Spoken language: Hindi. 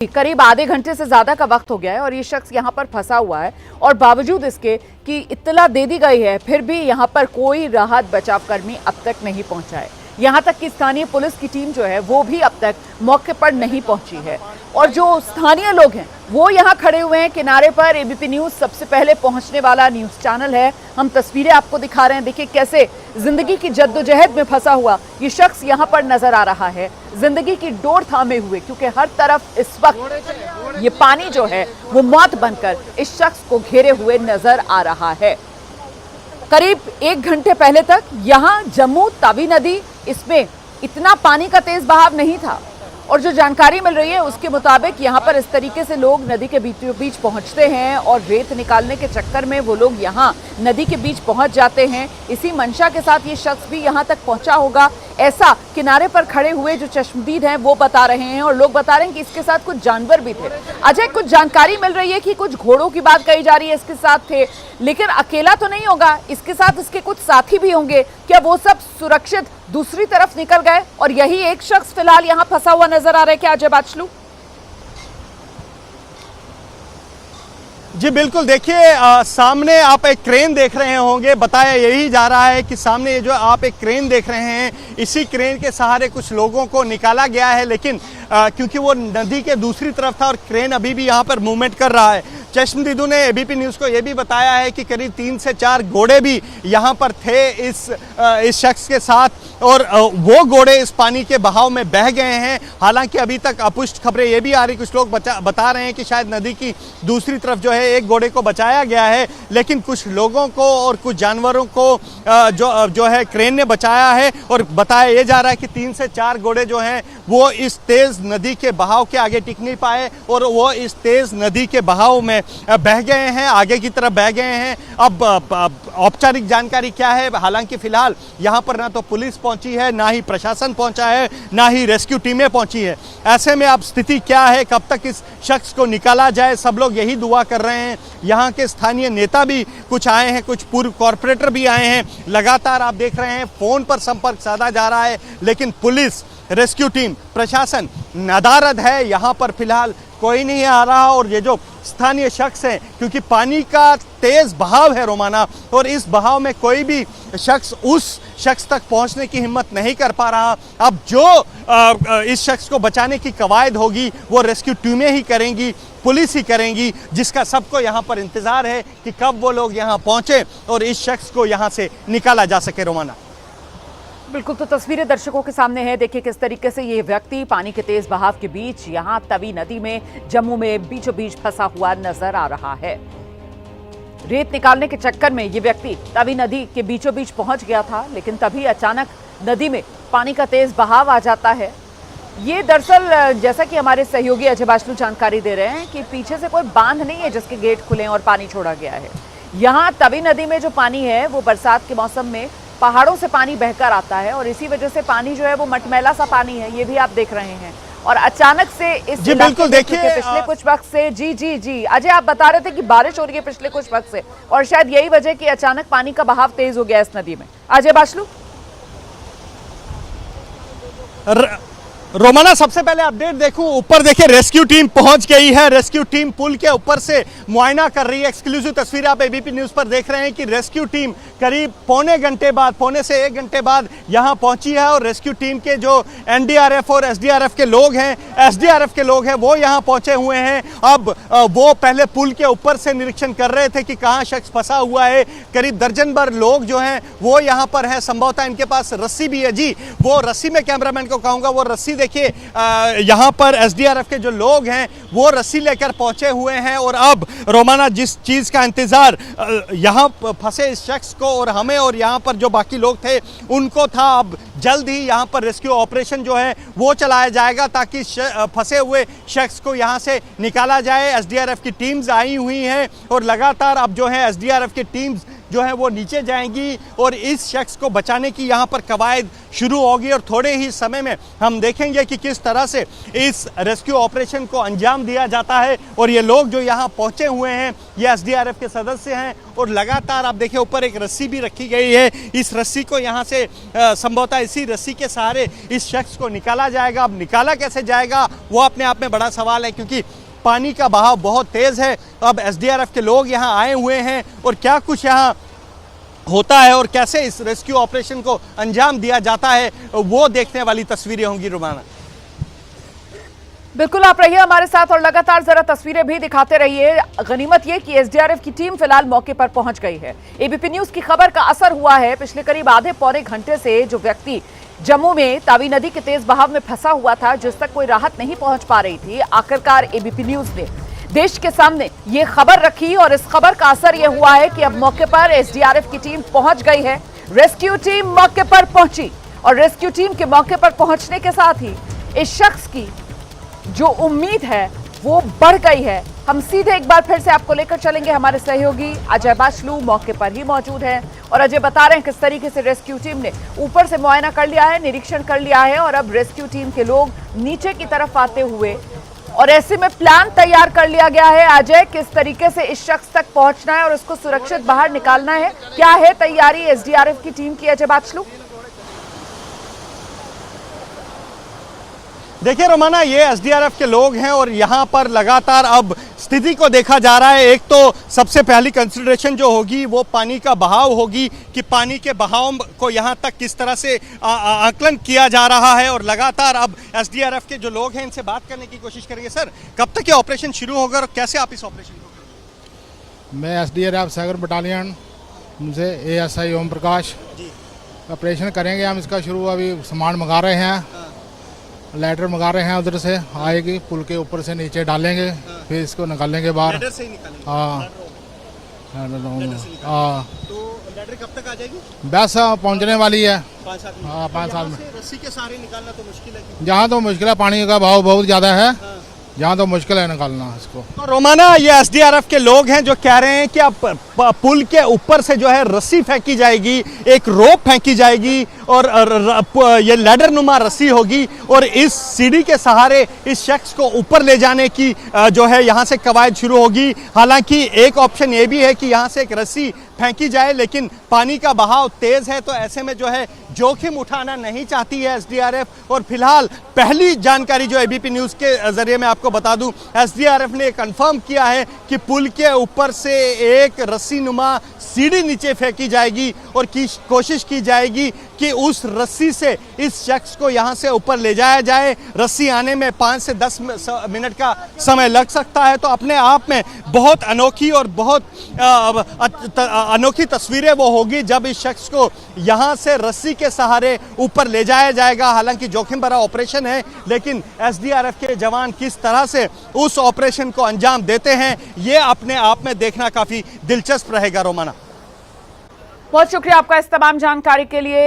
करीब आधे घंटे से ज्यादा का वक्त हो गया है और ये शख्स यहाँ पर फंसा हुआ है और बावजूद इसके कि इत्तला दे दी गई है फिर भी यहाँ पर कोई राहत बचाव कर्मी अब तक नहीं पहुंचा है। यहाँ तक कि स्थानीय पुलिस की टीम जो है वो भी अब तक मौके पर नहीं पहुंची है और जो स्थानीय लोग हैं वो यहाँ खड़े हुए हैं किनारे पर। एबीपी न्यूज सबसे पहले पहुंचने वाला न्यूज चैनल है। हम तस्वीरें आपको दिखा रहे हैं। देखिए कैसे जिंदगी की जद्दोजहद में फंसा हुआ ये शख्स यहाँ पर नजर आ रहा है, जिंदगी की डोर थामे हुए, क्योंकि हर तरफ इस वक्त ये पानी जो है वो मौत बनकर इस शख्स को घेरे हुए नजर आ रहा है। करीब 1 घंटे पहले तक यहाँ जम्मू तवी नदी, इसमें इतना पानी का तेज बहाव नहीं था और जो जानकारी मिल रही है उसके मुताबिक यहाँ पर इस तरीके से लोग नदी के बीचों बीच पहुँचते हैं और रेत निकालने के चक्कर में वो लोग यहाँ नदी के बीच पहुँच जाते हैं। इसी मंशा के साथ ये शख्स भी यहाँ तक पहुँचा होगा, ऐसा किनारे पर खड़े हुए जो चश्मदीद हैं वो बता रहे हैं और लोग बता रहे हैं कि इसके साथ कुछ जानवर भी थे। अजय, कुछ जानकारी मिल रही है कि कुछ घोड़ों की बात कही जा रही है इसके साथ थे, लेकिन अकेला तो नहीं होगा, इसके साथ इसके कुछ साथी भी होंगे। क्या वो सब सुरक्षित दूसरी तरफ निकल गए और यही एक शख्स फिलहाल यहाँ फंसा हुआ नजर आ रहा है? क्या अजय बाचलू? जी बिल्कुल, देखिए सामने आप एक क्रेन देख रहे होंगे। बताया यही जा रहा है कि सामने ये जो आप एक क्रेन देख रहे हैं, इसी क्रेन के सहारे कुछ लोगों को निकाला गया है, लेकिन क्योंकि वो नदी के दूसरी तरफ था और क्रेन अभी भी यहाँ पर मूवमेंट कर रहा है। चश्मदीदों ने एबीपी न्यूज़ को ये भी बताया है कि करीब 3 से 4 घोड़े भी यहाँ पर थे इस शख्स के साथ और वो घोड़े इस पानी के बहाव में बह गए हैं। हालांकि अभी तक अपुष्ट खबरें ये भी आ रही, कुछ लोग बता रहे हैं कि शायद नदी की दूसरी तरफ जो है एक घोड़े को बचाया गया है, लेकिन कुछ लोगों को और कुछ जानवरों को जो है क्रेन ने बचाया है। और बताया ये जा रहा है कि 3 से 4 घोड़े जो हैं वो इस तेज नदी के बहाव के आगे टिक नहीं पाए और वो इस तेज नदी के बहाव में बह गए हैं, आगे की तरफ बह गए हैं। अब औपचारिक जानकारी क्या है? हालांकि फिलहाल यहाँ पर ना तो पुलिस पहुंची है, ना ही प्रशासन पहुंचा है, ना ही रेस्क्यू टीमें पहुंची है। ऐसे में अब स्थिति क्या है, कब तक इस शख्स को निकाला जाए, सब लोग यही दुआ कर रहे हैं। यहाँ के स्थानीय नेता भी कुछ आए हैं, कुछ पूर्व कॉरपोरेटर भी आए हैं। लगातार आप देख रहे हैं फोन पर संपर्क साधा जा रहा है, लेकिन पुलिस, रेस्क्यू टीम, प्रशासन नदारद है। यहाँ पर फिलहाल कोई नहीं आ रहा और ये जो स्थानीय शख्स हैं, क्योंकि पानी का तेज बहाव है रोमाना, और इस बहाव में कोई भी शख्स उस शख्स तक पहुंचने की हिम्मत नहीं कर पा रहा। अब जो इस शख्स को बचाने की कवायद होगी वो रेस्क्यू टीमें ही करेंगी, पुलिस ही करेंगी, जिसका सबको यहाँ पर इंतजार है कि कब वो लोग यहाँ पहुंचे और इस शख्स को यहाँ से निकाला जा सके। रोमाना, बिल्कुल, तो तस्वीरें दर्शकों के सामने है। देखिए किस तरीके से ये व्यक्ति पानी के तेज बहाव के बीच यहाँ तवी नदी में, जम्मू में बीचों बीच फंसा हुआ नजर आ रहा है। रेत निकालने के चक्कर में ये व्यक्ति तवी नदी के बीचों बीच पहुंच गया था, लेकिन तभी अचानक नदी में पानी का तेज बहाव आ जाता है। ये दरअसल जैसा कि हमारे सहयोगी अजय बाचलू जानकारी दे रहे हैं कि पीछे से कोई बांध नहीं है जिसके गेट खुले और पानी छोड़ा गया है। यहाँ तवी नदी में जो पानी है वो बरसात के मौसम में पहाड़ों से पानी बहकर आता है और इसी वजह से पानी जो है वो मटमैला सा पानी है, ये भी आप देख रहे हैं। और अचानक से इस जी बिल्कुल, देखिए पिछले कुछ वक्त से जी अजय आप बता रहे थे कि बारिश हो रही है पिछले कुछ वक्त से और शायद यही वजह कि अचानक पानी का बहाव तेज हो गया इस नदी में। अजय बाचलू। रोमाना, सबसे पहले अपडेट देखूं, ऊपर देखिए रेस्क्यू टीम पहुंच गई है। रेस्क्यू टीम पुल के ऊपर से मुआयना कर रही है। एक्सक्लूसिव तस्वीर आप एबीपी न्यूज़ पर देख रहे हैं कि रेस्क्यू टीम करीब पौने से 1 घंटे बाद यहां पहुंची है और रेस्क्यू टीम के जो एनडीआरएफ और एसडीआरएफ के लोग हैं वो यहां पहुंचे हुए हैं। अब वो पहले पुल के ऊपर से निरीक्षण कर रहे थे कि कहां शख्स फंसा हुआ है। करीब दर्जन भर लोग जो हैं वो यहां पर हैं। संभवतः इनके पास रस्सी भी है। जी, वो रस्सी, मैं कैमरामैन को कहूंगा वो रस्सी देखिए, यहां पर एसडीआरएफ के जो लोग हैं वो रस्सी लेकर पहुंचे हुए हैं। और अब रोमाना, जिस चीज का इंतजार यहां फंसे इस शख्स को और हमें और यहां पर जो बाकी लोग थे उनको था, अब जल्द ही यहां पर रेस्क्यू ऑपरेशन जो है वो चलाया जाएगा ताकि फंसे हुए शख्स को यहां से निकाला जाए। एसडीआरएफ की टीम्स आई हुई हैं और लगातार अब जो है एसडीआरएफ की टीम्स जो है वो नीचे जाएंगी और इस शख्स को बचाने की यहाँ पर कवायद शुरू होगी और थोड़े ही समय में हम देखेंगे कि किस तरह से इस रेस्क्यू ऑपरेशन को अंजाम दिया जाता है। और ये लोग जो यहाँ पहुंचे हुए हैं ये एसडीआरएफ के सदस्य हैं और लगातार आप देखिए ऊपर एक रस्सी भी रखी गई है। इस रस्सी को यहाँ से संभवतः इसी रस्सी के सहारे इस शख्स को निकाला जाएगा। अब निकाला कैसे जाएगा वो अपने आप में बड़ा सवाल है, क्योंकि पानी का बहाव बहुत तेज है। अब एसडीआरएफ के लोग यहाँ आए हुए हैं और क्या कुछ यहाँ होता है और कैसे इस रेस्क्यू ऑपरेशन को अंजाम दिया जाता है वो देखने वाली तस्वीरें होंगी। रुमाना, बिल्कुल आप रहिए हमारे साथ और लगातार जरा तस्वीरें भी दिखाते रहिए। गनीमत ये कि एसडीआरएफ की टीम फिलहाल मौके पर पहुंच गई है। एबीपी न्यूज की खबर का असर हुआ है। पिछले करीब आधे पौने घंटे से जो व्यक्ति जम्मू में तावी नदी के तेज बहाव में फंसा हुआ था, जिस तक कोई राहत नहीं पहुंच पा रही थी, आखिरकार एबीपी न्यूज ने देश के सामने ये खबर रखी और इस खबर का असर यह हुआ है कि अब मौके पर एसडीआरएफ की टीम पहुंच गई है। रेस्क्यू टीम मौके पर पहुंची और रेस्क्यू टीम के मौके पर पहुंचने के साथ ही इस शख्स की जो उम्मीद है वो बढ़ गई है। हम सीधे एक बार फिर से आपको लेकर चलेंगे। हमारे सहयोगी अजय बाचलू मौके पर ही मौजूद हैं और अजय बता रहे हैं किस तरीके से रेस्क्यू टीम ने ऊपर से मुआयना कर लिया है, निरीक्षण कर लिया है और अब रेस्क्यू टीम के लोग नीचे की तरफ आते हुए और ऐसे में प्लान तैयार कर लिया गया है। अजय, किस तरीके से इस शख्स तक पहुंचना है और उसको सुरक्षित बाहर निकालना है, क्या है तैयारी एसडीआरएफ की टीम की? अजय बाचलू, देखिए रोमाना, ये एसडीआरएफ के लोग हैं और यहाँ पर लगातार अब स्थिति को देखा जा रहा है। एक तो सबसे पहली कंसिडरेशन जो होगी वो पानी का बहाव होगी कि पानी के बहाव को यहाँ तक किस तरह से आकलन किया जा रहा है और लगातार अब एसडीआरएफ के जो लोग हैं इनसे बात करने की कोशिश करेंगे। सर, कब तक ये ऑपरेशन शुरू होगा और कैसे आप इस ऑपरेशन को करेंगे? मैं एसडीआरएफ सागर बटालियन से एएसआई ओम प्रकाश ऑपरेशन करेंगे हम इसका शुरू। अभी सामान मंगा रहे हैं, लेटर मंगा रहे हैं, उधर से आएगी, पुल के ऊपर से नीचे डालेंगे, फिर इसको निकालेंगे बाहर। लेडर से ही निकालेंगे? हाँ, तो लेडर कब तक आ जाएगी? बस पहुंचने वाली है 5-7 मिनट। हाँ, 5-7 मिनट। रस्सी के सहारे निकालना तो मुश्किल है। जहाँ तो मुश्किल है, पानी का भाव बहुत ज़्यादा है, जहाँ तो मुश्किल है निकालना इसको। तो रोमाना, ये एसडीआरएफ के लोग हैं जो कह रहे हैं कि अब पुल के ऊपर से जो है रस्सी फेंकी जाएगी, एक रोप फेंकी जाएगी और ये लैडर नुमा रस्सी होगी और इस सीढ़ी के सहारे इस शख्स को ऊपर ले जाने की जो है यहाँ से कवायद शुरू होगी। हालांकि एक ऑप्शन ये भी है कि यहाँ से एक रस्सी फेंकी जाए, लेकिन पानी का बहाव तेज है तो ऐसे में जो है जोखिम उठाना नहीं चाहती है एसडीआरएफ। और फिलहाल पहली जानकारी जो एबीपी न्यूज के जरिए मैं आपको बता दूं, एसडीआरएफ ने कंफर्म किया है कि पुल के ऊपर से एक रस्सी नुमा सीढ़ी नीचे फेंकी जाएगी और कोशिश की जाएगी कि उस रस्सी से इस शख्स को यहां से ऊपर ले जाया जाए। रस्सी आने में 5 से 10 मिनट का समय लग सकता है। तो अपने आप में बहुत अनोखी और बहुत अनोखी तस्वीरें वो होगी जब इस शख्स को यहां से रस्सी के सहारे ऊपर ले जाया जाएगा। हालांकि जोखिम भरा ऑपरेशन है, लेकिन एसडीआरएफ के जवान किस तरह से उस ऑपरेशन को अंजाम देते हैं ये अपने आप में देखना काफी दिलचस्प रहेगा। रोमाना, बहुत शुक्रिया आपका इस तमाम जानकारी के लिए।